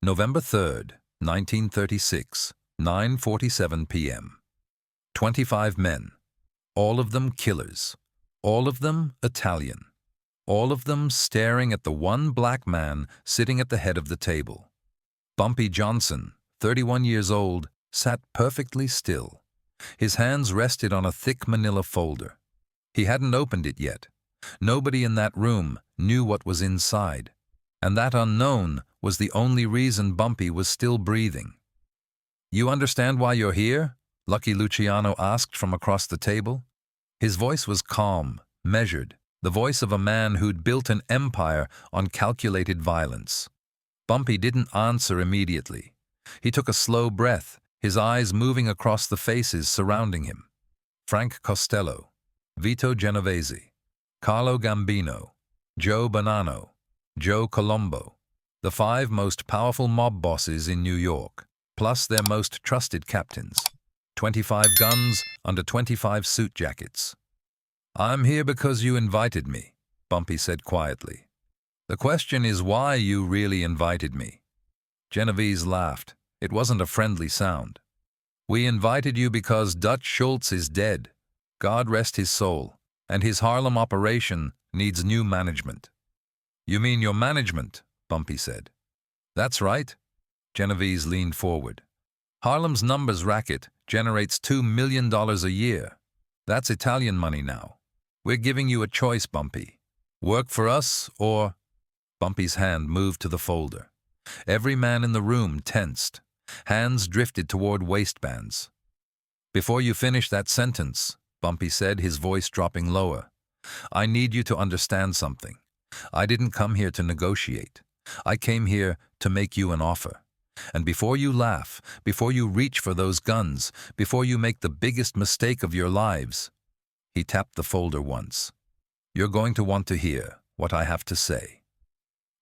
November 3rd, 1936, 9:47 p.m. 25 men, all of them killers, all of them Italian, all of them staring at the one black man sitting at the head of the table. Bumpy Johnson, 31 years old, sat perfectly still. His hands rested on a thick manila folder. He hadn't opened it yet. Nobody in that room knew what was inside, and that unknown was the only reason Bumpy was still breathing. "You understand why you're here?" Lucky Luciano asked from across the table. His voice was calm, measured, the voice of a man who'd built an empire on calculated violence. Bumpy didn't answer immediately. He took a slow breath, his eyes moving across the faces surrounding him. Frank Costello, Vito Genovese, Carlo Gambino, Joe Bonanno, Joe Colombo, the 5 most powerful mob bosses in New York, plus their most trusted captains. 25 guns under 25 suit jackets. "I'm here because you invited me," Bumpy said quietly. "The question is why you really invited me." Genovese laughed. It wasn't a friendly sound. "We invited you because Dutch Schultz is dead. God rest his soul, and his Harlem operation needs new management." "You mean your management?" Bumpy said. "That's right." Genovese leaned forward. "Harlem's numbers racket generates $2 million a year. That's Italian money now. We're giving you a choice, Bumpy. Work for us or—" Bumpy's hand moved to the folder. Every man in the room tensed. Hands drifted toward waistbands. "Before you finish that sentence," Bumpy said, his voice dropping lower, "I need you to understand something. I didn't come here to negotiate. I came here to make you an offer. And before you laugh, before you reach for those guns, before you make the biggest mistake of your lives—" He tapped the folder once. "You're going to want to hear what I have to say."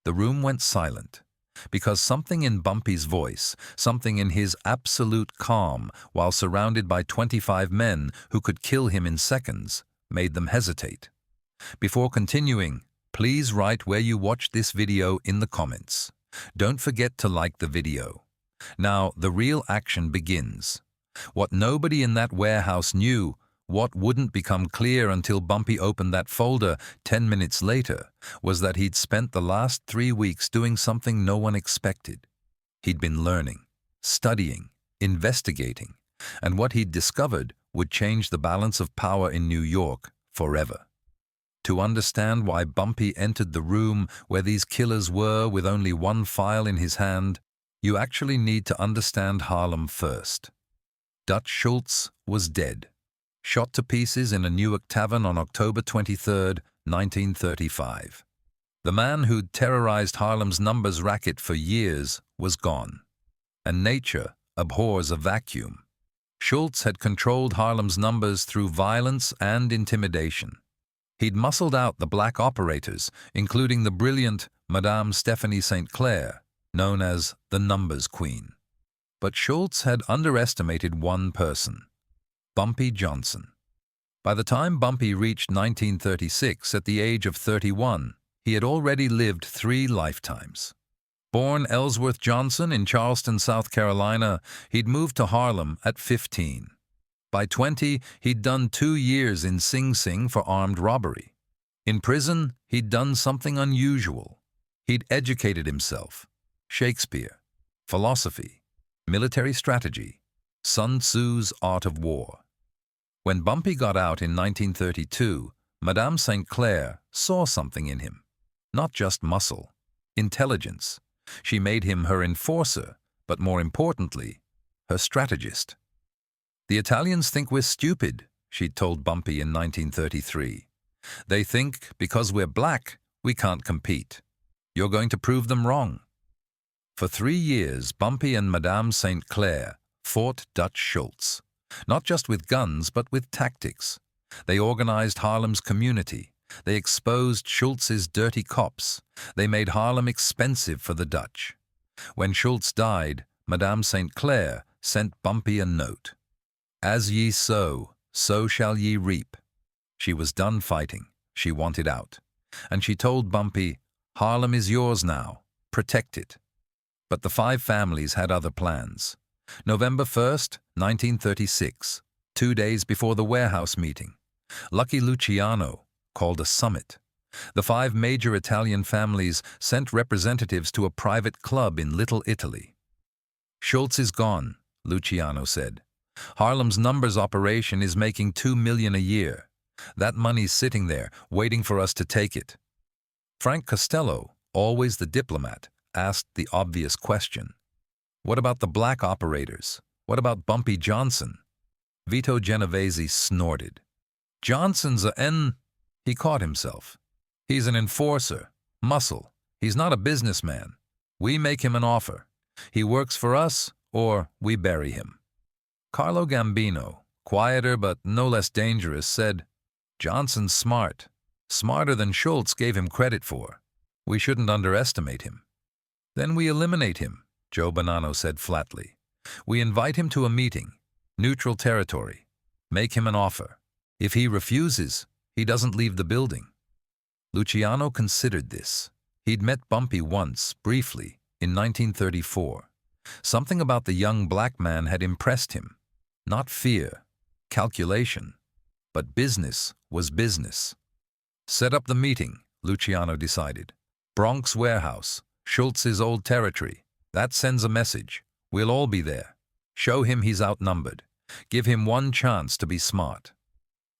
The room went silent, because something in Bumpy's voice, something in his absolute calm while surrounded by 25 men who could kill him in seconds, made them hesitate. Before continuing, please write where you watched this video in the comments. Don't forget to like the video. Now, the real action begins. What nobody in that warehouse knew, what wouldn't become clear until Bumpy opened that folder 10 minutes later, was that he'd spent the last 3 weeks doing something no one expected. He'd been learning, studying, investigating, and what he'd discovered would change the balance of power in New York forever. To understand why Bumpy entered the room where these killers were with only one file in his hand, you actually need to understand Harlem first. Dutch Schultz was dead, shot to pieces in a Newark tavern on October 23, 1935. The man who'd terrorized Harlem's numbers racket for years was gone. And nature abhors a vacuum. Schultz had controlled Harlem's numbers through violence and intimidation. He'd muscled out the black operators, including the brilliant Madame Stephanie St. Clair, known as the Numbers Queen. But Schultz had underestimated one person: Bumpy Johnson. By the time Bumpy reached 1936, at the age of 31, he had already lived 3 lifetimes. Born Ellsworth Johnson in Charleston, South Carolina, he'd moved to Harlem at 15. By 20, he'd done 2 years in Sing Sing for armed robbery. In prison, he'd done something unusual. He'd educated himself. Shakespeare, philosophy, military strategy, Sun Tzu's Art of War. When Bumpy got out in 1932, Madame St. Clair saw something in him. Not just muscle, intelligence. She made him her enforcer, but more importantly, her strategist. "The Italians think we're stupid," she'd told Bumpy in 1933. "They think because we're black, we can't compete. You're going to prove them wrong." For 3 years, Bumpy and Madame St. Clair fought Dutch Schultz, not just with guns, but with tactics. They organized Harlem's community. They exposed Schultz's dirty cops. They made Harlem expensive for the Dutch. When Schultz died, Madame St. Clair sent Bumpy a note. "As ye sow, so shall ye reap." She was done fighting. She wanted out. And she told Bumpy, "Harlem is yours now. Protect it." But the five families had other plans. November 1st, 1936, 2 days before the warehouse meeting, Lucky Luciano called a summit. The five major Italian families sent representatives to a private club in Little Italy. "Schultz is gone," Luciano said. "Harlem's numbers operation is making $2 million a year. That money's sitting there, waiting for us to take it." Frank Costello, always the diplomat, asked the obvious question. "What about the black operators? What about Bumpy Johnson?" Vito Genovese snorted. "Johnson's He caught himself. "He's an enforcer, muscle. He's not a businessman. We make him an offer. He works for us, or we bury him." Carlo Gambino, quieter but no less dangerous, said, "Johnson's smart. Smarter than Schultz gave him credit for. We shouldn't underestimate him." "Then we eliminate him," Joe Bonanno said flatly. "We invite him to a meeting, neutral territory, make him an offer. If he refuses, he doesn't leave the building." Luciano considered this. He'd met Bumpy once, briefly, in 1934. Something about the young black man had impressed him. Not fear, calculation, but business was business. "Set up the meeting," Luciano decided. "Bronx warehouse, Schultz's old territory. That sends a message. We'll all be there. Show him he's outnumbered. Give him one chance to be smart."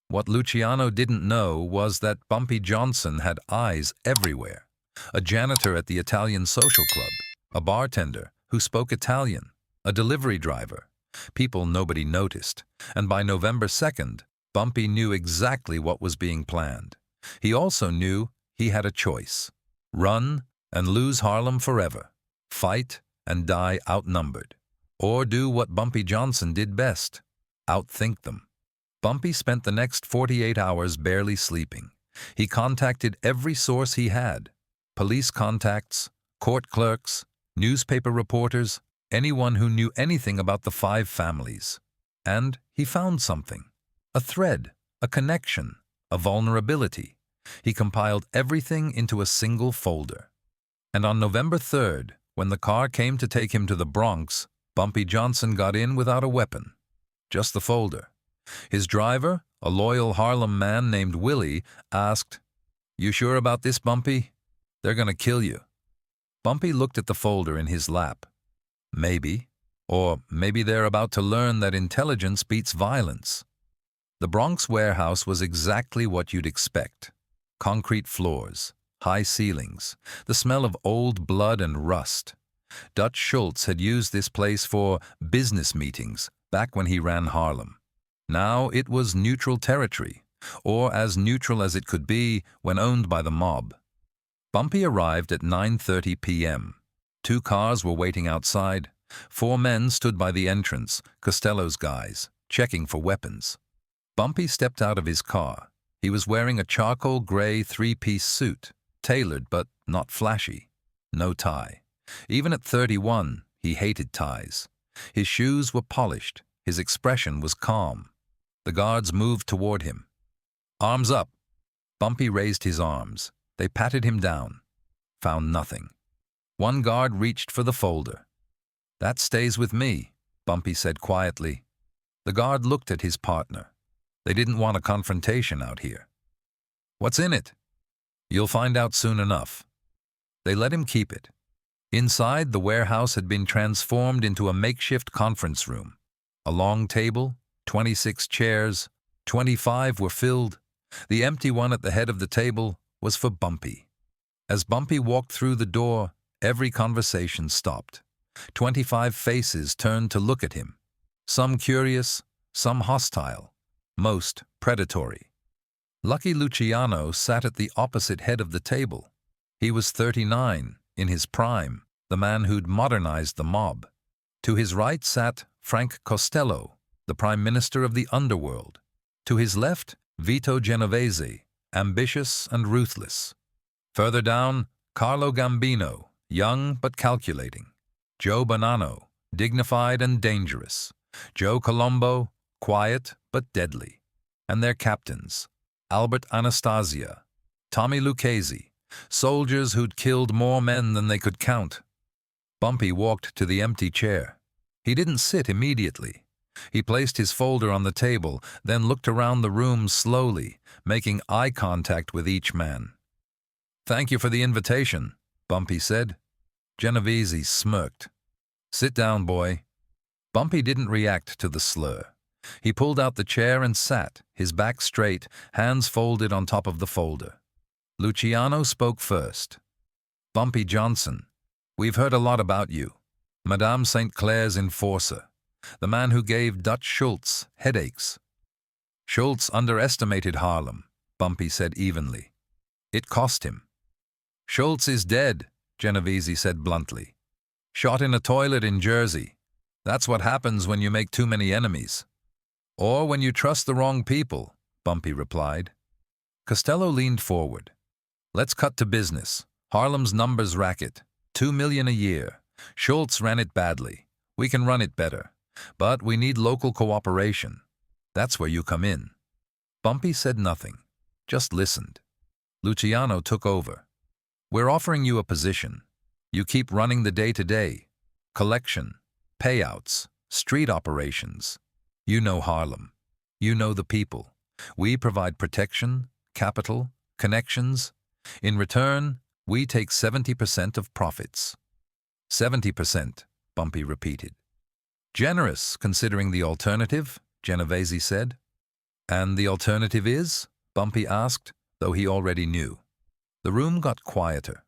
What Luciano didn't know was that Bumpy Johnson had eyes everywhere. A janitor at the Italian social club, a bartender who spoke Italian, a delivery driver, people nobody noticed, and by November 2nd, Bumpy knew exactly what was being planned. He also knew he had a choice: run and lose Harlem forever, fight and die outnumbered, or do what Bumpy Johnson did best: outthink them. Bumpy spent the next 48 hours barely sleeping. He contacted every source he had: police contacts, court clerks, newspaper reporters, anyone who knew anything about the five families. And he found something: a thread, a connection, a vulnerability. He compiled everything into a single folder. And on November 3rd, when the car came to take him to the Bronx, Bumpy Johnson got in without a weapon. Just the folder. His driver, a loyal Harlem man named Willie, asked, "You sure about this, Bumpy? They're gonna kill you." Bumpy looked at the folder in his lap. Maybe. Or maybe they're about to learn that intelligence beats violence. The Bronx warehouse was exactly what you'd expect. Concrete floors, high ceilings, the smell of old blood and rust. Dutch Schultz had used this place for business meetings back when he ran Harlem. Now it was neutral territory, or as neutral as it could be when owned by the mob. Bumpy arrived at 9:30 p.m. 2 cars were waiting outside. 4 men stood by the entrance, Costello's guys, checking for weapons. Bumpy stepped out of his car. He was wearing a charcoal gray 3-piece suit, tailored but not flashy. No tie. Even at 31, he hated ties. His shoes were polished. His expression was calm. The guards moved toward him. "Arms up." Bumpy raised his arms. They patted him down. Found nothing. One guard reached for the folder. "That stays with me," Bumpy said quietly. The guard looked at his partner. They didn't want a confrontation out here. "What's in it?" "You'll find out soon enough." They let him keep it. Inside, the warehouse had been transformed into a makeshift conference room. A long table, 26 chairs, 25 were filled. The empty one at the head of the table was for Bumpy. As Bumpy walked through the door, every conversation stopped. 25 faces turned to look at him. Some curious, some hostile, most predatory. Lucky Luciano sat at the opposite head of the table. He was 39, in his prime, the man who'd modernized the mob. To his right sat Frank Costello, the Prime Minister of the underworld. To his left, Vito Genovese, ambitious and ruthless. Further down, Carlo Gambino, young but calculating. Joe Bonanno, dignified and dangerous. Joe Colombo, quiet but deadly. And their captains, Albert Anastasia, Tommy Lucchese, soldiers who'd killed more men than they could count. Bumpy walked to the empty chair. He didn't sit immediately. He placed his folder on the table, then looked around the room slowly, making eye contact with each man. "Thank you for the invitation," Bumpy said. Genovese smirked. "Sit down, boy." Bumpy didn't react to the slur. He pulled out the chair and sat, his back straight, hands folded on top of the folder. Luciano spoke first. "Bumpy Johnson, we've heard a lot about you. Madame St. Clair's enforcer. The man who gave Dutch Schultz headaches." "Schultz underestimated Harlem," Bumpy said evenly. "It cost him." "Schultz is dead," Genovese said bluntly. "Shot in a toilet in Jersey. That's what happens when you make too many enemies." "Or when you trust the wrong people," Bumpy replied. Costello leaned forward. "Let's cut to business. Harlem's numbers racket. 2 million a year. Schultz ran it badly. We can run it better. But we need local cooperation. That's where you come in." Bumpy said nothing, just listened. Luciano took over. "We're offering you a position. You keep running the day-to-day. Collection, payouts, street operations. You know Harlem. You know the people. We provide protection, capital, connections. In return, we take 70% of profits." 70%, Bumpy repeated. "Generous, considering the alternative," Genovese said. "And the alternative is?" Bumpy asked, though he already knew. The room got quieter,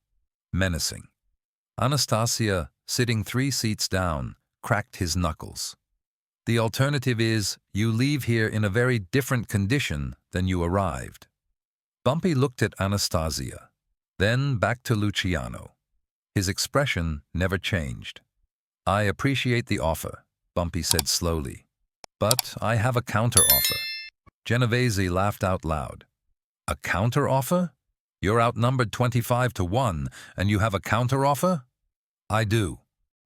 menacing. Anastasia, sitting 3 seats down, cracked his knuckles. "The alternative is you leave here in a very different condition than you arrived." Bumpy looked at Anastasia, then back to Luciano. His expression never changed. "I appreciate the offer," Bumpy said slowly. "But I have a counter-offer." Genovese laughed out loud. "A counter-offer? You're outnumbered 25-1, and you have a counter-offer?" "I do."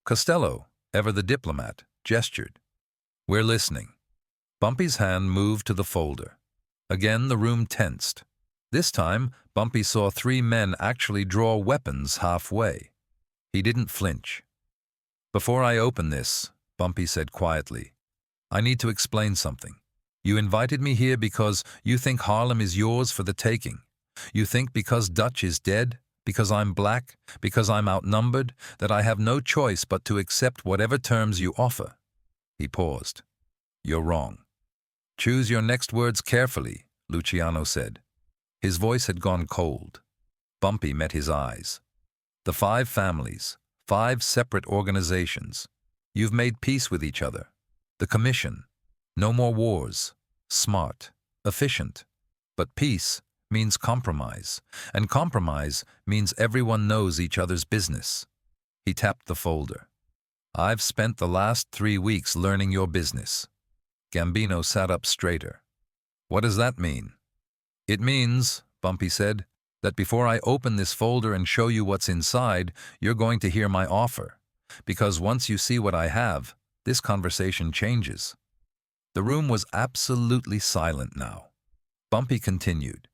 Costello, ever the diplomat, gestured. "We're listening." Bumpy's hand moved to the folder. Again the room tensed. This time, Bumpy saw 3 men actually draw weapons halfway. He didn't flinch. "Before I open this," Bumpy said quietly, "I need to explain something. You invited me here because you think Harlem is yours for the taking. You think because Dutch is dead, because I'm black, because I'm outnumbered, that I have no choice but to accept whatever terms you offer." He paused. "You're wrong." "Choose your next words carefully," Luciano said. His voice had gone cold. Bumpy met his eyes. "The 5 families, 5 separate organizations. You've made peace with each other. The commission. No more wars. Smart. Efficient. But peace means compromise, and compromise means everyone knows each other's business." He tapped the folder. "I've spent the last 3 weeks learning your business." Gambino sat up straighter. "What does that mean?" "It means," Bumpy said, "that before I open this folder and show you what's inside, you're going to hear my offer. Because once you see what I have, this conversation changes." The room was absolutely silent now. Bumpy continued.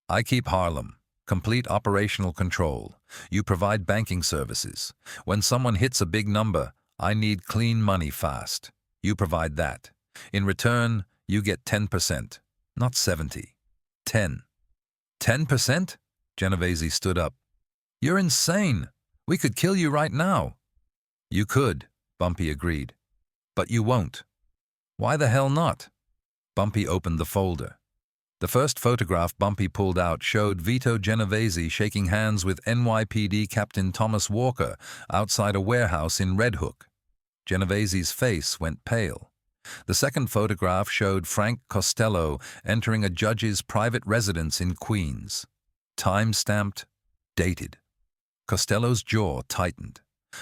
"I keep Harlem. Complete operational control. You provide banking services. When someone hits a big number, I need clean money fast. You provide that. In return, you get 10%, not 70. 10. 10%? Genovese stood up. "You're insane. We could kill you right now." "You could," Bumpy agreed. "But you won't." "Why the hell not?" Bumpy opened the folder. The first photograph Bumpy pulled out showed Vito Genovese shaking hands with NYPD Captain Thomas Walker outside a warehouse in Red Hook. Genovese's face went pale. The second photograph showed Frank Costello entering a judge's private residence in Queens. Time-stamped, dated. Costello's jaw tightened.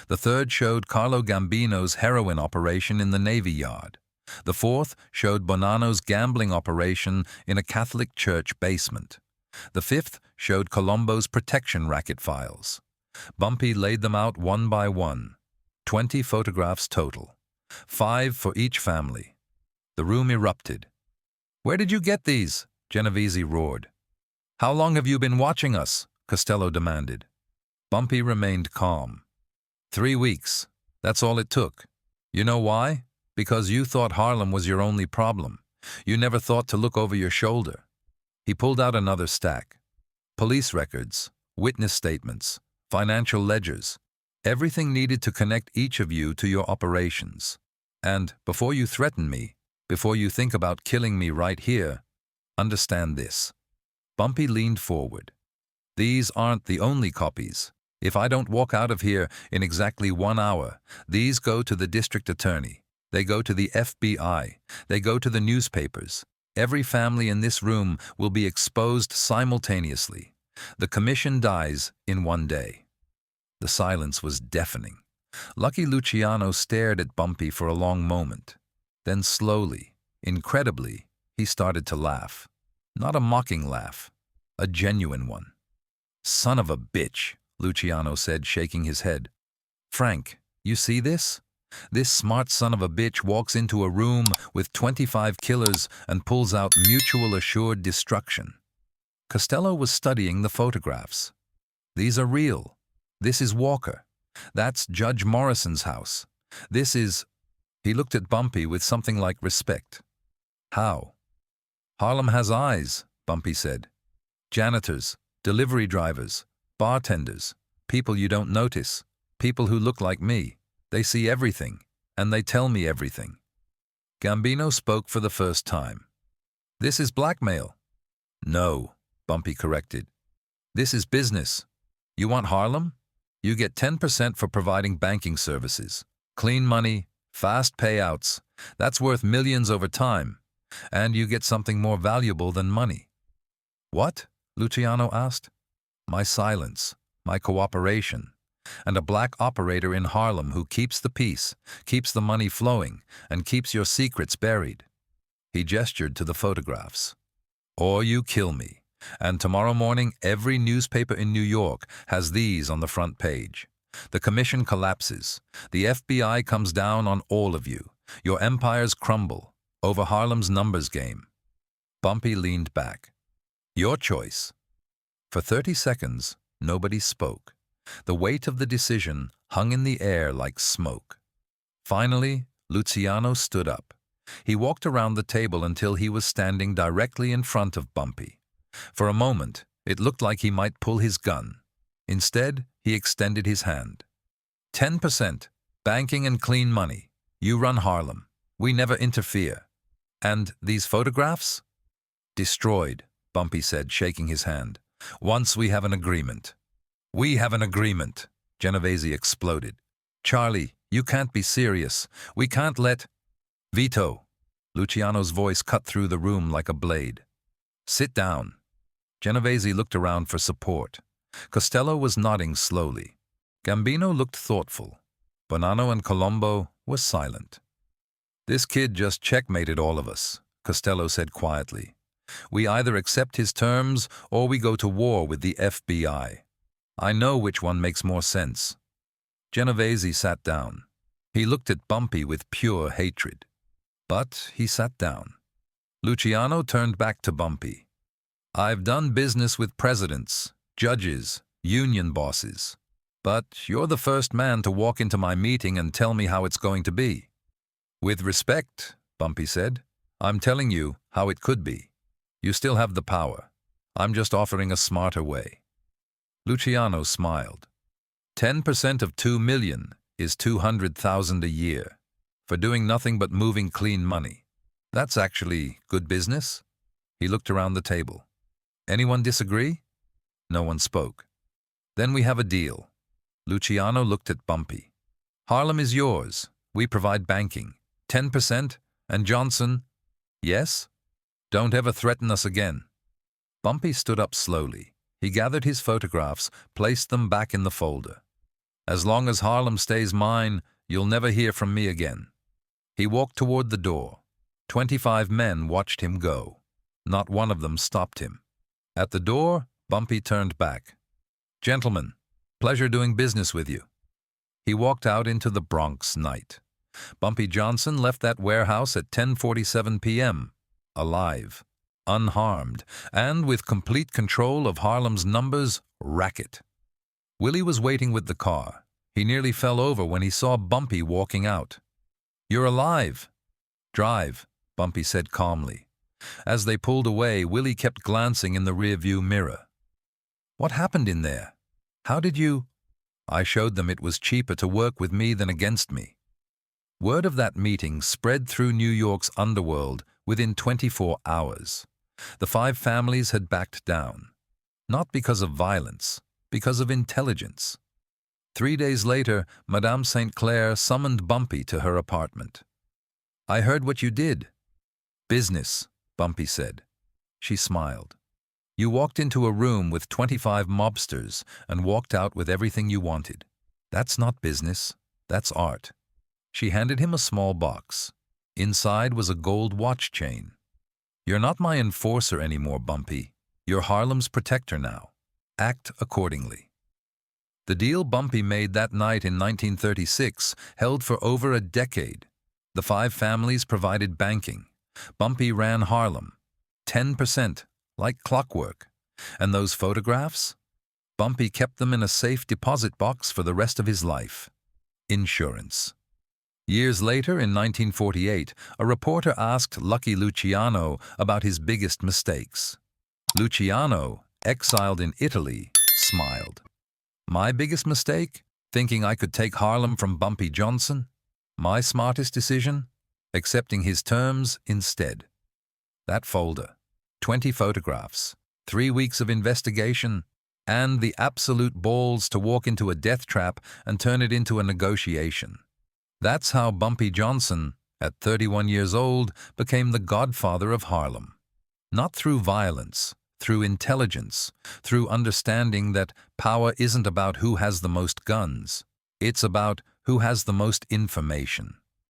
The third showed Carlo Gambino's heroin operation in the Navy Yard. The fourth showed Bonanno's gambling operation in a Catholic church basement. The fifth showed Colombo's protection racket files. Bumpy laid them out one by one. 20 photographs total. 5 for each family. The room erupted. "Where did you get these?" Genovese roared. "How long have you been watching us?" Costello demanded. Bumpy remained calm. 3 weeks. That's all it took. You know why? Because you thought Harlem was your only problem. You never thought to look over your shoulder. He pulled out another stack. Police records, witness statements, financial ledgers, everything needed to connect each of you to your operations. And before you threaten me, before you think about killing me right here, understand this. Bumpy leaned forward. These aren't the only copies. If I don't walk out of here in exactly 1 hour, these go to the district attorney. They go to the FBI. They go to the newspapers. Every family in this room will be exposed simultaneously. The commission dies in 1 day. The silence was deafening. Lucky Luciano stared at Bumpy for a long moment. Then slowly, incredibly, he started to laugh. Not a mocking laugh, a genuine one. "Son of a bitch," Luciano said, shaking his head. "Frank, you see this? This smart son of a bitch walks into a room with 25 killers and pulls out mutual assured destruction." Costello was studying the photographs. "These are real. This is Walker. That's Judge Morrison's house. This is—" He looked at Bumpy with something like respect. "How?" "Harlem has eyes," Bumpy said. "Janitors, delivery drivers, bartenders, people you don't notice, people who look like me. They see everything, and they tell me everything." Gambino spoke for the first time. "This is blackmail." "No," Bumpy corrected. "This is business. You want Harlem? You get 10% for providing banking services. Clean money, fast payouts. That's worth millions over time. And you get something more valuable than money." "What?" Luciano asked. "My silence, my cooperation, and a black operator in Harlem who keeps the peace, keeps the money flowing, and keeps your secrets buried." He gestured to the photographs. "Or you kill me, and tomorrow morning every newspaper in New York has these on the front page. The commission collapses. The FBI comes down on all of you. Your empires crumble over Harlem's numbers game." Bumpy leaned back. "Your choice." For 30 seconds, nobody spoke. The weight of the decision hung in the air like smoke. Finally, Luciano stood up. He walked around the table until he was standing directly in front of Bumpy. For a moment, it looked like he might pull his gun. Instead, he extended his hand. 10%, banking and clean money. You run Harlem. We never interfere. And these photographs?" "Destroyed," Bumpy said, shaking his hand. "Once we have an agreement." "We have an agreement," Genovese exploded. "Charlie, you can't be serious. We can't let—" "Vito," Luciano's voice cut through the room like a blade. "Sit down." Genovese looked around for support. Costello was nodding slowly. Gambino looked thoughtful. Bonanno and Colombo were silent. "This kid just checkmated all of us," Costello said quietly. "We either accept his terms or we go to war with the FBI. I know which one makes more sense." Genovese sat down. He looked at Bumpy with pure hatred. But he sat down. Luciano turned back to Bumpy. "I've done business with presidents, judges, union bosses. But you're the first man to walk into my meeting and tell me how it's going to be." "With respect," Bumpy said, "I'm telling you how it could be. You still have the power. I'm just offering a smarter way." Luciano smiled. 10% of 2 million is 200,000 a year. For doing nothing but moving clean money. That's actually good business." He looked around the table. "Anyone disagree?" No one spoke. "Then we have a deal." Luciano looked at Bumpy. "Harlem is yours. We provide banking. 10%, and Johnson—" "Yes? Don't ever threaten us again." Bumpy stood up slowly. He gathered his photographs, placed them back in the folder. "As long as Harlem stays mine, you'll never hear from me again." He walked toward the door. 25 men watched him go. Not one of them stopped him. At the door, Bumpy turned back. "Gentlemen, pleasure doing business with you." He walked out into the Bronx night. Bumpy Johnson left that warehouse at 10:47 p.m., alive, unharmed, and with complete control of Harlem's numbers, racket. Willie was waiting with the car. He nearly fell over when he saw Bumpy walking out. "You're alive." "Drive," Bumpy said calmly. As they pulled away, Willie kept glancing in the rearview mirror. "What happened in there? How did you—" "I showed them it was cheaper to work with me than against me." Word of that meeting spread through New York's underworld within 24 hours. The 5 families had backed down. Not because of violence, because of intelligence. 3 days later, Madame St. Clair summoned Bumpy to her apartment. "I heard what you did." "Business," Bumpy said. She smiled. "You walked into a room with 25 mobsters and walked out with everything you wanted. That's not business, that's art." She handed him a small box. Inside was a gold watch chain. "You're not my enforcer anymore, Bumpy. You're Harlem's protector now. Act accordingly." The deal Bumpy made that night in 1936 held for over a decade. The 5 families provided banking. Bumpy ran Harlem. 10%, like clockwork. And those photographs? Bumpy kept them in a safe deposit box for the rest of his life. Insurance. Years later, in 1948, a reporter asked Lucky Luciano about his biggest mistakes. Luciano, exiled in Italy, smiled. "My biggest mistake? Thinking I could take Harlem from Bumpy Johnson? My smartest decision? Accepting his terms instead." That folder, 20 photographs, 3 weeks of investigation, and the absolute balls to walk into a death trap and turn it into a negotiation. That's how Bumpy Johnson, at 31 years old, became the Godfather of Harlem. Not through violence, through intelligence, through understanding that power isn't about who has the most guns. It's about who has the most information.